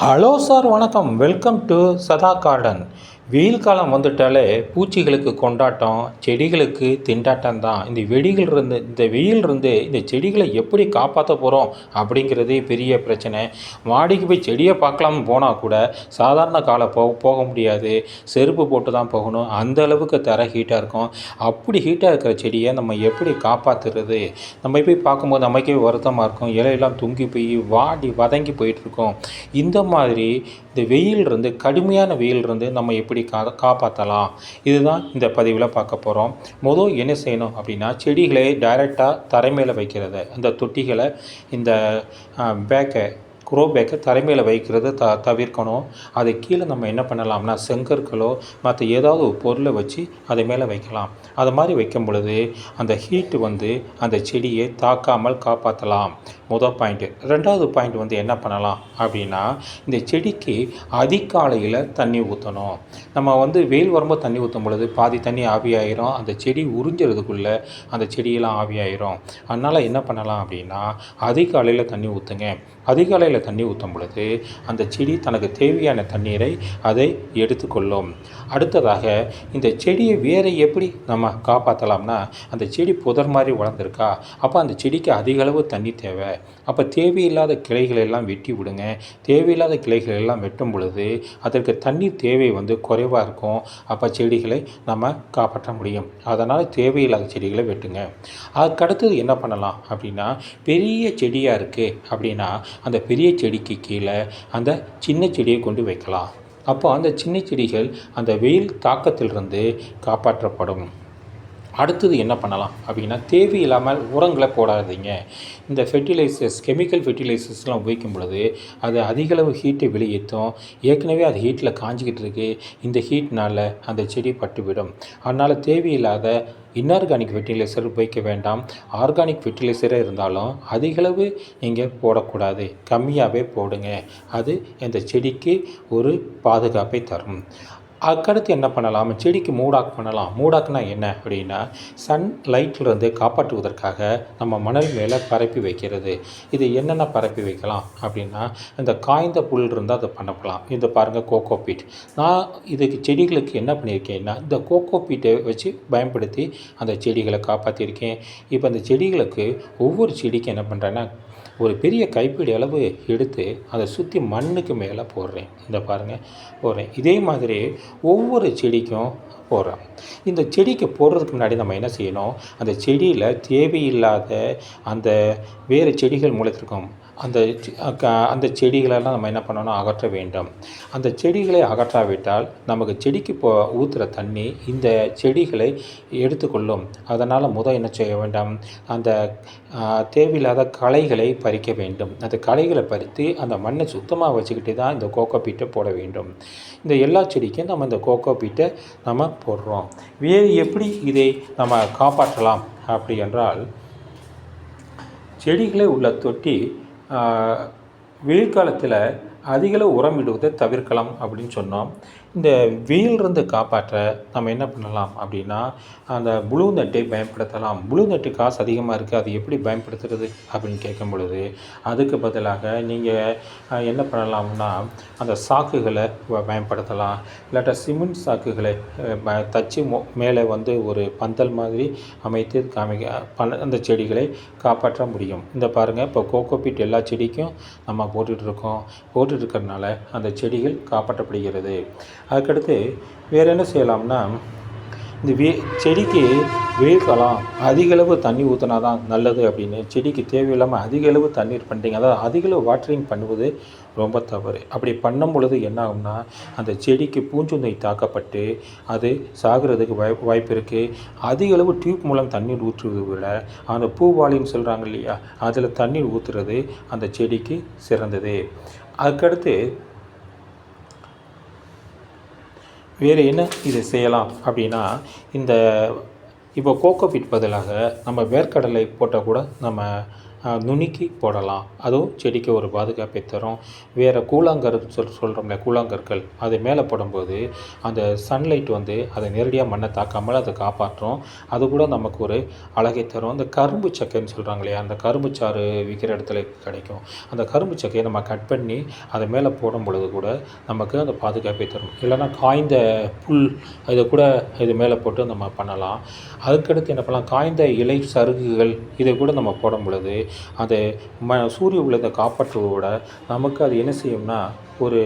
Hello sir, வணக்கம். Welcome to சதா garden. வெயில் காலம் வந்துட்டாலே பூச்சிகளுக்கு கொண்டாட்டம், செடிகளுக்கு திண்டாட்டம் தான். இந்த வெயில் இருந்து இந்த செடிகளை எப்படி காப்பாற்ற போகிறோம் அப்படிங்கிறதே பெரிய பிரச்சனை. மாடிக்கு போய் செடியை பார்க்கலாம்னு போனால் கூட சாதாரண காலை போக முடியாது. செருப்பு போட்டு தான் போகணும். அந்த அளவுக்கு தரை ஹீட்டாக இருக்கும். அப்படி ஹீட்டாக இருக்கிற செடியை நம்ம எப்படி காப்பாற்றுறது? நம்ம போய் பார்க்கும்போது நமக்கே வருத்தமாக இருக்கும். இலையெல்லாம் தொங்கி போய் வாடி வதங்கி போயிட்டுருக்கோம். இந்த மாதிரி இந்த வெயிலிருந்து, கடுமையான வெயிலிருந்து நம்ம எப்படி காப்பாற்றலாம்? இதுதான் இந்த பதிவில் பார்க்க போகிறோம். என்ன செய்யணும் அப்படின்னா, செடிகளை டைரெக்டாக தரை மேலே வைக்கிறது. அந்த தொட்டிகளை, இந்த க்ரோ பேக்கை தரைமையில் வைக்கிறது தவிர்க்கணும். அது கீழே நம்ம என்ன பண்ணலாம்னா, செங்கற்களோ மற்ற ஏதாவது ஒரு பொருளை வச்சு அதை மேலே வைக்கலாம். அது மாதிரி வைக்கும் பொழுது அந்த ஹீட்டு அந்த செடியை தாக்காமல் காப்பாற்றலாம். பாயிண்ட்டு. 2வது பாயிண்ட் என்ன பண்ணலாம் அப்படின்னா, இந்த செடிக்கு அதிகாலையில் தண்ணி ஊற்றணும். நம்ம வெயில் வரும்போது தண்ணி ஊற்றும் பொழுது பாதி தண்ணி ஆவியாயிரும். அந்த செடி உறிஞ்சிறதுக்குள்ளே அந்த செடியெல்லாம் ஆவியாயிரும். அதனால் என்ன பண்ணலாம் அப்படின்னா, அதிகாலையில் தண்ணி ஊற்றுங்க. அதிகாலையில் தண்ணி ஊற்றும் பொழுது அந்த செடி தனக்கு தேவையான தண்ணீரை அதை எடுத்துக்கொள்ளும். அடுத்ததாக இந்த செடியை வேறு எப்படி நம்ம காப்பாற்றலாம்னா, அந்த செடி புதர் மாதிரி வளர்ந்துருக்கா, அப்போ அந்த செடிக்கு அதிக அளவு தண்ணி தேவை. அப்போ தேவையில்லாத கிளைகளை எல்லாம் வெட்டி விடுங்க. தேவையில்லாத கிளைகள் எல்லாம் வெட்டும் பொழுது அதற்கு தண்ணீர் தேவை குறைவாக இருக்கும். அப்போ செடிகளை நம்ம காப்பாற்ற முடியும். அதனால் தேவையில்லாத செடிகளை வெட்டுங்க. அதுக்கடுத்தது என்ன பண்ணலாம் அப்படின்னா, பெரிய செடியாக இருக்குது அப்படின்னா அந்த பெரிய செடிக்கு கீழே அந்த சின்ன செடியை கொண்டு வைக்கலாம். அப்போ அந்த சின்ன செடிகள் அந்த வெயில் தாக்கத்திலிருந்து காப்பாற்றப்படும். அடுத்தது என்ன பண்ணலாம் அப்படின்னா, தேவையில்லாமல் உரங்களை போடாதீங்க. இந்த கெமிக்கல் ஃபெர்டிலைசர்ஸ்லாம் உபயோகிக்கும் பொழுது அது அதிகளவு ஹீட்டை வெளியேற்றும். ஏற்கனவே அது ஹீட்டில் காஞ்சிக்கிட்டு இருக்குது. இந்த ஹீட்னால் அந்த செடி பட்டுவிடும். அதனால் தேவையில்லாத இன்ஆர்கானிக் ஃபெர்டிலைசர் உபயோகிக்க வேண்டாம். ஆர்கானிக் ஃபெர்டிலைசரே இருந்தாலும் அதிகளவு நீங்கள் போடக்கூடாது. கம்மியாகவே போடுங்க. அது இந்த செடிக்கு ஒரு பாதுகாப்பை தரும். அதுக்கடுத்து என்ன பண்ணலாம், செடிக்கு மூடாக் பண்ணலாம். மூடாக்குனா என்ன அப்படின்னா, சன் லைட்லேருந்து காப்பாற்றுவதற்காக நம்ம மணல் மேலே பரப்பி வைக்கிறது. இது என்னென்ன பரப்பி வைக்கலாம் அப்படின்னா, இந்த காய்ந்த புல் இருந்தால் அதை பண்ணலாம். இது பாருங்கள், கோகோபீட். நான் இதுக்கு செடிகளுக்கு என்ன பண்ணியிருக்கேன்னா, இந்த கோகோபீட்டை வச்சு பயன்படுத்தி அந்த செடிகளை காப்பாற்றியிருக்கேன். இப்போ அந்த செடிகளுக்கு ஒவ்வொரு செடிக்கும் என்ன பண்ணுறேன்னா, ஒரு பெரிய கைப்பிடி அளவு எடுத்து அதை சுற்றி மண்ணுக்கு மேலே போடுறேன். இந்த பாருங்கள், போடுறேன். இதே மாதிரி ஒவ்வொரு செடிக்கும் போடுறேன். இந்த செடிக்கு போடுறதுக்கு முன்னாடி நம்ம என்ன செய்யணும், அந்த செடியில் தேவையில்லாத அந்த வேறு செடிகள் முளைத்திருக்கும். அந்த செடிகளெல்லாம் நம்ம என்ன பண்ணணும், அகற்ற வேண்டும். அந்த செடிகளை அகற்றாவிட்டால் நமக்கு செடிக்கு ஊற்றுற தண்ணி இந்த செடிகளை எடுத்துக்கொள்ளும். அதனால் என்ன செய்ய வேண்டும், அந்த தேவையில்லாத களைகளை பறிக்க வேண்டும். அந்த களைகளை பறித்து அந்த மண்ணை சுத்தமாக வச்சுக்கிட்டு தான் இந்த கோகோபீட்டை போட வேண்டும். இந்த எல்லா செடிக்கும் நம்ம இந்த கோகோபீட்டை நம்ம போடுறோம். வேறு எப்படி இதை நம்ம காப்பாற்றலாம் அப்படி என்றால், செடிகளே உள்ள தொட்டி வெயில் காலத்தில் அதிகளவு உரமிடுவதை தவிர்க்கலாம் அப்படின்னு சொன்னோம். இந்த வெயிலிருந்து காப்பாற்ற நம்ம என்ன பண்ணலாம் அப்படின்னா, அந்த ப்ளூ நெட்டை பயன்படுத்தலாம். ப்ளூ நெட்டு காசு அதிகமாக இருக்குது, அது எப்படி பயன்படுத்துறது அப்படின்னு கேட்கும் பொழுது, அதுக்கு பதிலாக நீங்கள் என்ன பண்ணலாம்னா, அந்த சாக்குகளை பயன்படுத்தலாம். இல்லாட்டா சிமெண்ட் சாக்குகளை தச்சு மேலே ஒரு பந்தல் மாதிரி அமைத்து அந்த செடிகளை காப்பாற்ற முடியும். இந்த பாருங்கள், இப்போ கோகோபீட் எல்லா செடிக்கும் நம்ம போட்டுட்ருக்கறனால அந்த செடிகள் காப்பாற்றப்படுகிறது. அதுக்கடுத்து வேறு என்ன செய்யலாம்னா, இந்த செடிக்கு வெயில் காலம் அதிகளவு தண்ணி ஊற்றினா தான் நல்லது அப்படின்னு செடிக்கு தேவையில்லாமல் அதிகளவு தண்ணீர் பண்ணுறீங்க, அதாவது அதிகளவு வாட்டரிங் பண்ணுவது ரொம்ப தவறு. அப்படி பண்ணும் பொழுது என்ன ஆகும்னா, அந்த செடிக்கு பூஞ்சொல்லை தாக்கப்பட்டு அது சாகிறதுக்கு வாய்ப்பு இருக்குது. அதிகளவு டியூப் மூலம் தண்ணீர் ஊற்றுவதை விட அந்த பூவாளின்னு சொல்கிறாங்க இல்லையா, அதில் தண்ணீர் ஊற்றுறது அந்த செடிக்கு சிறந்தது. அதுக்கடுத்து வேறு என்ன இதை செய்யலாம் அப்படின்னா, இப்போ கோகோபீட் பதிலாக நம்ம வேர்க்கடலை போட்டால் கூட நம்ம நுணுக்கி போடலாம். அதுவும் செடிக்கு ஒரு பாதுகாப்பை தரும். வேறு சொல்கிறோம்ல, கூழாங்கற்கள் அது மேலே போடும்போது அந்த சன்லைட் வந்து அதை நேரடியாக மண்ணை தாக்காமல் அதை காப்பாற்றும். அது கூட நமக்கு ஒரு அழகை தரும். இந்த கரும்பு சக்கைன்னு சொல்கிறாங்க இல்லையா, அந்த கரும்பு சாறு விற்கிற இடத்துல கிடைக்கும். அந்த கரும்பு சக்கையை நம்ம கட் பண்ணி அதை மேலே போடும் பொழுது கூட நமக்கு அந்த பாதுகாப்பை தரும். இல்லைன்னா காய்ந்த புல் இதை கூட இது மேலே போட்டு நம்ம பண்ணலாம். அதுக்கடுத்து என்ன பண்ணலாம், காய்ந்த இலை சருகுகள் இதை கூட நம்ம போடும் பொழுது அதை சூரிய உள்ளதை காப்பாற்றுவதோட நமக்கு அது என்ன செய்யும்னா ஒரு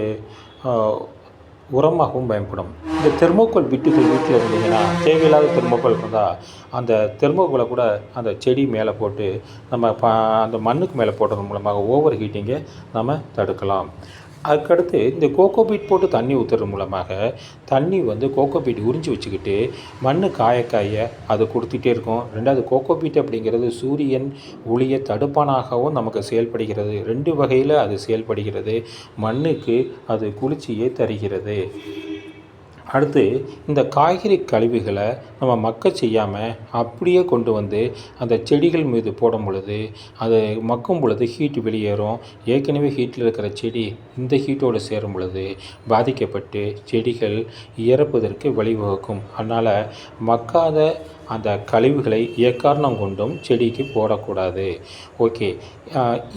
உரமாகவும் பயன்படும். இந்த தெர்மோக்கோல் பிட்டுகள் வீட்டில் இருந்தீங்கன்னா, தேவையில்லாத தெர்மோக்கோல் இருந்தால் அந்த தெர்மோக்கோலை கூட அந்த செடி மேலே போட்டு நம்ம அந்த மண்ணுக்கு மேலே போடுறது மூலமாக ஓவர் ஹீட்டிங்கை நம்ம தடுக்கலாம். அதுக்கடுத்து இந்த கோகோபீட் போட்டு தண்ணி ஊற்றுறது மூலமாக தண்ணி வந்து கோகோபீட் உறிஞ்சி வச்சுக்கிட்டு மண் காய அது கொடுத்துட்டே இருக்கும். ரெண்டாவது கோகோபீட் அப்படிங்கிறது சூரியன் ஒளியை தடுப்பானாகவும் நமக்கு செயல்படுகிறது. 2 வகையில் அது செயல்படுகிறது. மண்ணுக்கு அது குளிர்ச்சியை தருகிறது. அடுத்து இந்த காய்கறி கழிவுகளை நம்ம மக்க செய்யாமல் அப்படியே கொண்டு வந்து அந்த செடிகள் மீது போடும் பொழுது அது மக்கும் பொழுது ஹீட் வெளியேறும். ஏற்கனவே ஹீட்டில் இருக்கிற செடி இந்த ஹீட்டோடு சேரும் பொழுது பாதிக்கப்பட்டு செடிகள் இறப்பதற்கு வழிவகுக்கும். அதனால் மக்காத அந்த கழிவுகளை எக்காரணம் கொண்டும் செடிக்கு போடக்கூடாது. ஓகே,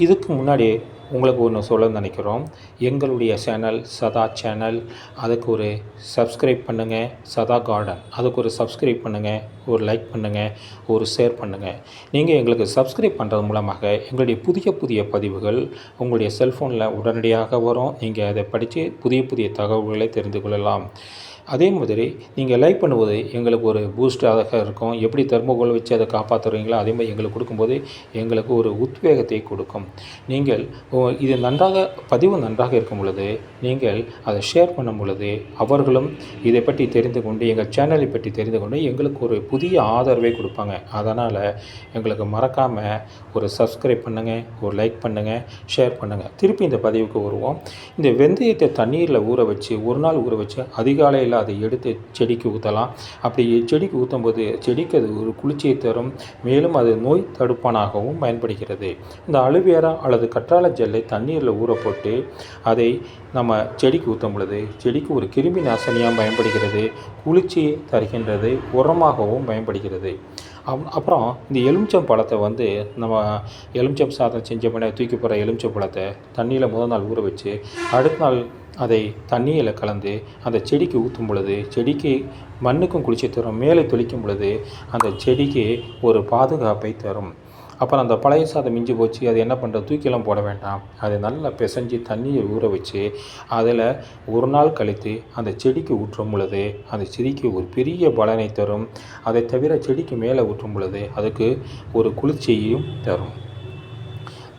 இதுக்கு முன்னாடி உங்களுக்கு ஒன்று சொல்ல நினைக்கிறோம். எங்களுடைய சேனல் சதா சேனல், அதுக்கு ஒரு சப்ஸ்கிரைப் பண்ணுங்கள். சதா கார்டன் அதுக்கு ஒரு சப்ஸ்கிரைப் பண்ணுங்கள், ஒரு லைக் பண்ணுங்கள், ஒரு ஷேர் பண்ணுங்கள். நீங்கள் எங்களுக்கு சப்ஸ்கிரைப் பண்ணுறது மூலமாக எங்களுடைய புதிய புதிய பதிவுகள் உங்களுடைய செல்ஃபோனில் உடனடியாக வரும். நீங்கள் அதை படித்து புதிய புதிய தகவல்களை தெரிந்து கொள்ளலாம். அதே மாதிரி நீங்கள் லைக் பண்ணும்போது எங்களுக்கு ஒரு பூஸ்டாக இருக்கும். எப்படி தெர்மோகோல் வச்சு அதை காப்பாற்றுறீங்களோ அதே மாதிரி எங்களுக்கு கொடுக்கும்போது எங்களுக்கு ஒரு உத்வேகத்தை கொடுக்கும். நீங்கள் இது பதிவு நன்றாக இருக்கும் பொழுது நீங்கள் அதை ஷேர் பண்ணும் பொழுது அவர்களும் இதை பற்றி தெரிந்து கொண்டு எங்கள் சேனலை பற்றி தெரிந்து கொண்டு எங்களுக்கு ஒரு புதிய ஆதரவை கொடுப்பாங்க. அதனால் எங்களுக்கு மறக்காமல் ஒரு சப்ஸ்கிரைப் பண்ணுங்கள், ஒரு லைக் பண்ணுங்கள், ஷேர் பண்ணுங்கள். திருப்பி இந்த பதிவுக்கு வருவோம். இந்த வெந்தயத்தை தண்ணீரில் ஊற வச்சு ஒரு நாள் ஊற வச்சு அதிகாலையில் அதை எடுத்து செடிக்கு ஊற்றலாம். அப்படி செடிக்கு ஊற்றும்போது செடிக்கு அது ஒரு குளிர்ச்சியை தரும். மேலும் அது நோய் தடுப்பானாகவும் பயன்படுகிறது. இந்த அலுவேரா அல்லது கற்றாழை ஜெல்லை தண்ணீரில் ஊற போட்டு அதை நம்ம செடிக்கு ஊற்றும் பொழுது செடிக்கு ஒரு கிருமி நாசினியாக பயன்படுகிறது, குளிர்ச்சி தருகின்றது, உரமாகவும் பயன்படுகிறது. அப்புறம் இந்த எலுமிச்சம் பழத்தை வந்து நம்ம எலுமிச்சம் சாதம் செஞ்ச பின்னாடி தூக்கி போகிற எலுமிச்சம் பழத்தை தண்ணியில் முதல் நாள் ஊற வச்சு அடுத்த நாள் அதை தண்ணியில் கலந்து அந்த செடிக்கு ஊற்றும் பொழுது செடிக்கு மண்ணுக்கும் குளிர்ச்சி தரும். மேலே தெளிக்கும் பொழுது அந்த செடிக்கு ஒரு பாதுகாப்பை தரும். அப்புறம் அந்த பழைய சாதம் மிஞ்சி போச்சு, அது என்ன பண்ணுறது, தூக்கிலாம் போட வேண்டாம். அதை நல்லா பிசைஞ்சு தண்ணியை ஊற வச்சு அதில் ஒரு நாள் கழித்து அந்த செடிக்கு ஊற்றும் பொழுது அந்த செடிக்கு ஒரு பெரிய பலனை தரும். அதை தவிர செடிக்கு மேலே ஊற்றும் பொழுது அதுக்கு ஒரு குளிர்ச்சியையும் தரும்.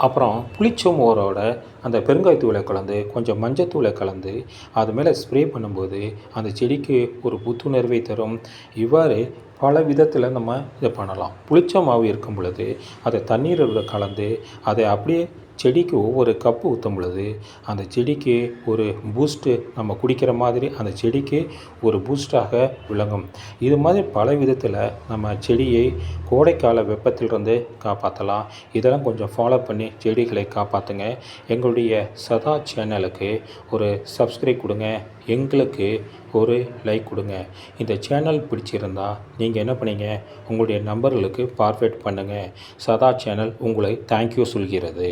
அப்புறம் புளிச்சோமோரோட அந்த பெருங்காயத்தூளை கலந்து கொஞ்சம் மஞ்சத்தூளை கலந்து அது மேலே ஸ்ப்ரே பண்ணும்போது அந்த செடிக்கு ஒரு புத்துணர்வை தரும். இவ்வாறு பல விதத்தில் நம்ம இதை பண்ணலாம். புளிச்ச மாவு இருக்கும் பொழுது அதை தண்ணீரில் கலந்து அதை அப்படியே செடிக்கு ஒவ்வொரு கப்பு ஊற்றும் பொழுது அந்த செடிக்கு ஒரு பூஸ்ட்டு நம்ம குடிக்கிற மாதிரி அந்த செடிக்கு ஒரு பூஸ்டாக விளங்கும். இது மாதிரி பல விதத்தில் நம்ம செடியை கோடைக்கால வெப்பத்திலிருந்து காப்பாற்றலாம். இதெல்லாம் கொஞ்சம் ஃபாலோ பண்ணி செடிகளை காப்பாற்றுங்க. எங்களுடைய சதா சேனலுக்கு ஒரு சப்ஸ்கிரைப் கொடுங்க, எங்களுக்கு ஒரு லைக் கொடுங்க. இந்த சேனல் பிடிச்சிருந்தா நீங்கள் என்ன பண்ணீங்க, உங்களுடைய நம்பர்களுக்கு ஃபார்வேர்ட் பண்ணுங்கள். சதா சேனல் உங்களை தேங்க்யூ சொல்கிறது.